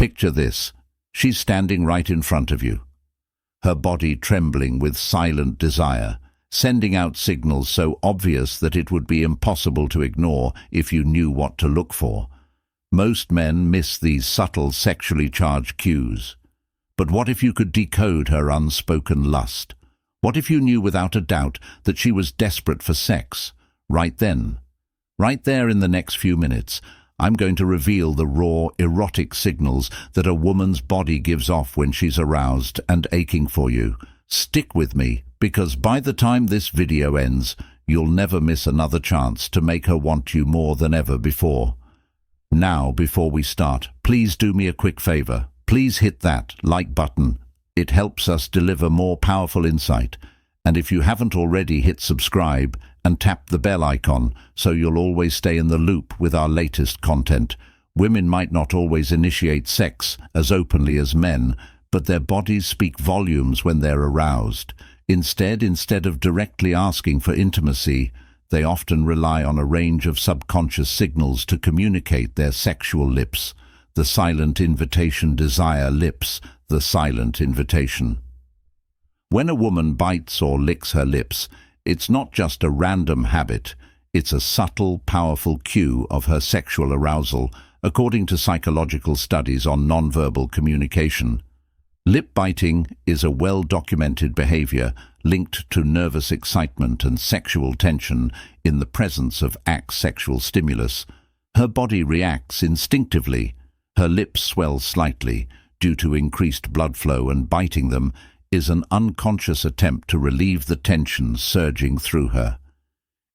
Picture this. She's standing right in front of you, her body trembling with silent desire, sending out signals so obvious that it would be impossible to ignore if you knew what to look for. Most men miss these subtle sexually charged cues. But what if you could decode her unspoken lust? What if you knew without a doubt that she was desperate for sex? Right then, right there in the next few minutes, I'm going to reveal the raw, erotic signals that a woman's body gives off when she's aroused and aching for you. Stick with me, because by the time this video ends, you'll never miss another chance to make her want you more than ever before. Now, before we start, please do me a quick favor. Please hit that like button. It helps us deliver more powerful insight. And if you haven't already, hit subscribe and tap the bell icon so you'll always stay in the loop with our latest content. Women might not always initiate sex as openly as men, but their bodies speak volumes when they're aroused. Instead of directly asking for intimacy, they often rely on a range of subconscious signals to communicate their sexual lips. The silent invitation desire lips, the silent invitation. When a woman bites or licks her lips, it's not just a random habit, it's a subtle, powerful cue of her sexual arousal, according to psychological studies on nonverbal communication. Lip biting is a well-documented behavior linked to nervous excitement and sexual tension in the presence of sexual stimulus. Her body reacts instinctively. Her lips swell slightly due to increased blood flow, and biting them is an unconscious attempt to relieve the tension surging through her.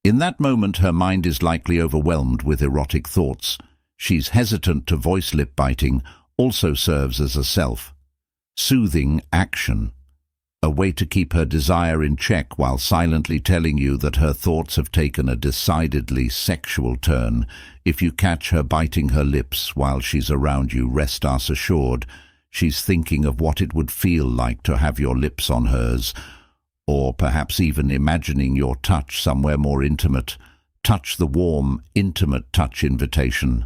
In that moment, her mind is likely overwhelmed with erotic thoughts. She's hesitant to voice. Lip biting also serves as a self-soothing action, a way to keep her desire in check while silently telling you that her thoughts have taken a decidedly sexual turn. If you catch her biting her lips while she's around you, rest assured she's thinking of what it would feel like to have your lips on hers, or perhaps even imagining your touch somewhere more intimate. Touch, the warm, intimate touch invitation.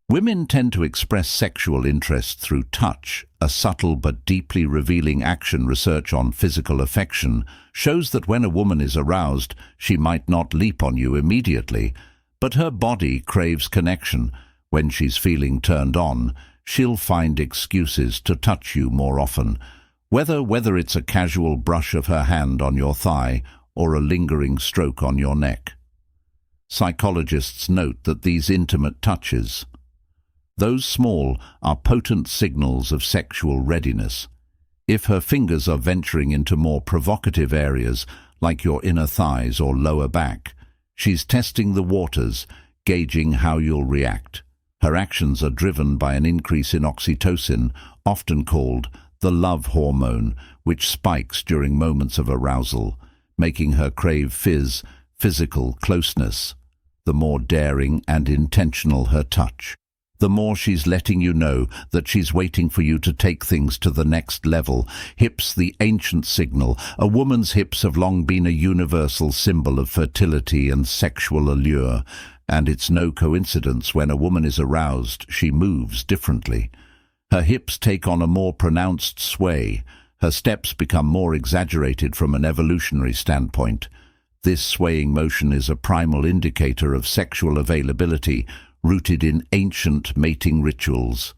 Women tend to express sexual interest through touch, a subtle but deeply revealing action. Research on physical affection shows that when a woman is aroused, she might not leap on you immediately, but her body craves connection. When she's feeling turned on, she'll find excuses to touch you more often, whether it's a casual brush of her hand on your thigh or a lingering stroke on your neck. Psychologists note that these intimate touches, those small, are potent signals of sexual readiness. If her fingers are venturing into more provocative areas, like your inner thighs or lower back, she's testing the waters, gauging how you'll react. Her actions are driven by an increase in oxytocin, often called the love hormone, which spikes during moments of arousal, making her crave physical closeness. The more daring and intentional her touch, the more she's letting you know that she's waiting for you to take things to the next level. Hips, the ancient signal. A woman's hips have long been a universal symbol of fertility and sexual allure, and it's no coincidence when a woman is aroused, she moves differently. Her hips take on a more pronounced sway. Her steps become more exaggerated from an evolutionary standpoint. This swaying motion is a primal indicator of sexual availability, rooted in ancient mating rituals.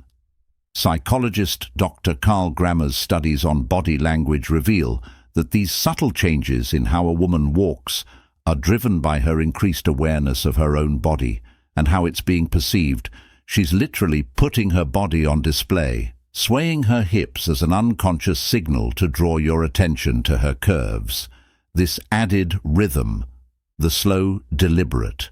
Psychologist Dr. Carl Grammer's studies on body language reveal that these subtle changes in how a woman walks are driven by her increased awareness of her own body and how it's being perceived. She's literally putting her body on display, swaying her hips as an unconscious signal to draw your attention to her curves. This added rhythm, the slow, deliberate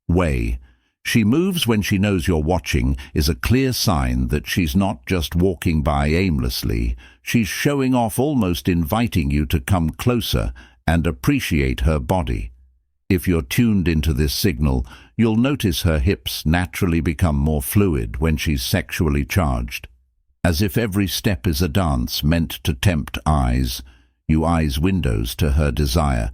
way she moves when she knows you're watching, is a clear sign that she's not just walking by aimlessly. She's showing off, almost inviting you to come closer and appreciate her body. If you're tuned into this signal, you'll notice her hips naturally become more fluid when she's sexually charged. As if every step is a dance meant to tempt eyes, you eyes windows to her desire.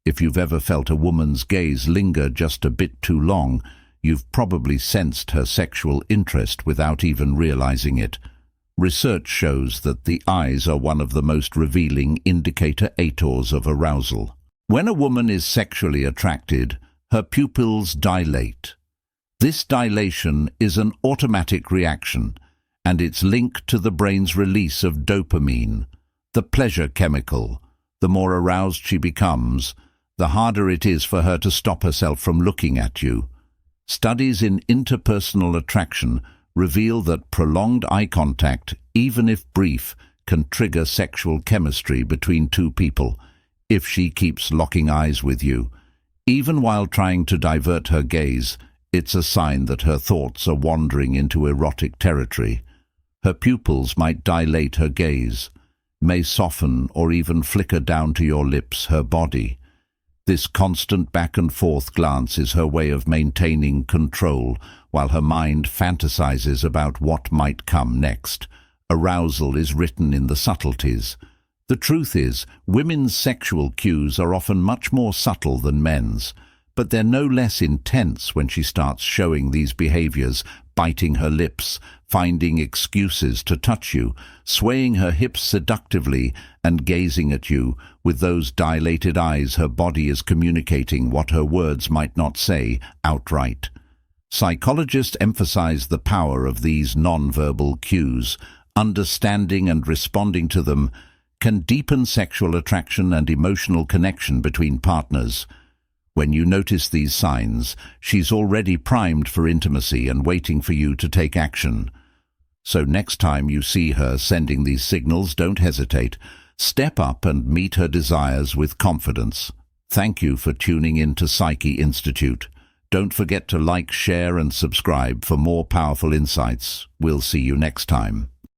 If you've ever felt a woman's gaze linger just a bit too long, you've probably sensed her sexual interest without even realizing it. Research shows that the eyes are one of the most revealing indicators of arousal. When a woman is sexually attracted, her pupils dilate. This dilation is an automatic reaction, and it's linked to the brain's release of dopamine, the pleasure chemical. The more aroused she becomes, the harder it is for her to stop herself from looking at you. Studies in interpersonal attraction reveal that prolonged eye contact, even if brief, can trigger sexual chemistry between two people. If she keeps locking eyes with you, even while trying to divert her gaze, it's a sign that her thoughts are wandering into erotic territory. Her pupils might dilate her gaze, may soften or even flicker down to your lips, her body. This constant back-and-forth glance is her way of maintaining control while her mind fantasizes about what might come next. Arousal is written in the subtleties. The truth is, women's sexual cues are often much more subtle than men's, but they're no less intense when she starts showing these behaviors, biting her lips, finding excuses to touch you, swaying her hips seductively, and gazing at you. With those dilated eyes, her body is communicating what her words might not say outright. Psychologists emphasize the power of these nonverbal cues. Understanding and responding to them can deepen sexual attraction and emotional connection between partners. When you notice these signs, she's already primed for intimacy and waiting for you to take action. So next time you see her sending these signals, don't hesitate. Step up and meet her desires with confidence. Thank you for tuning in to Psyche Institute. Don't forget to like, share, and subscribe for more powerful insights. We'll see you next time.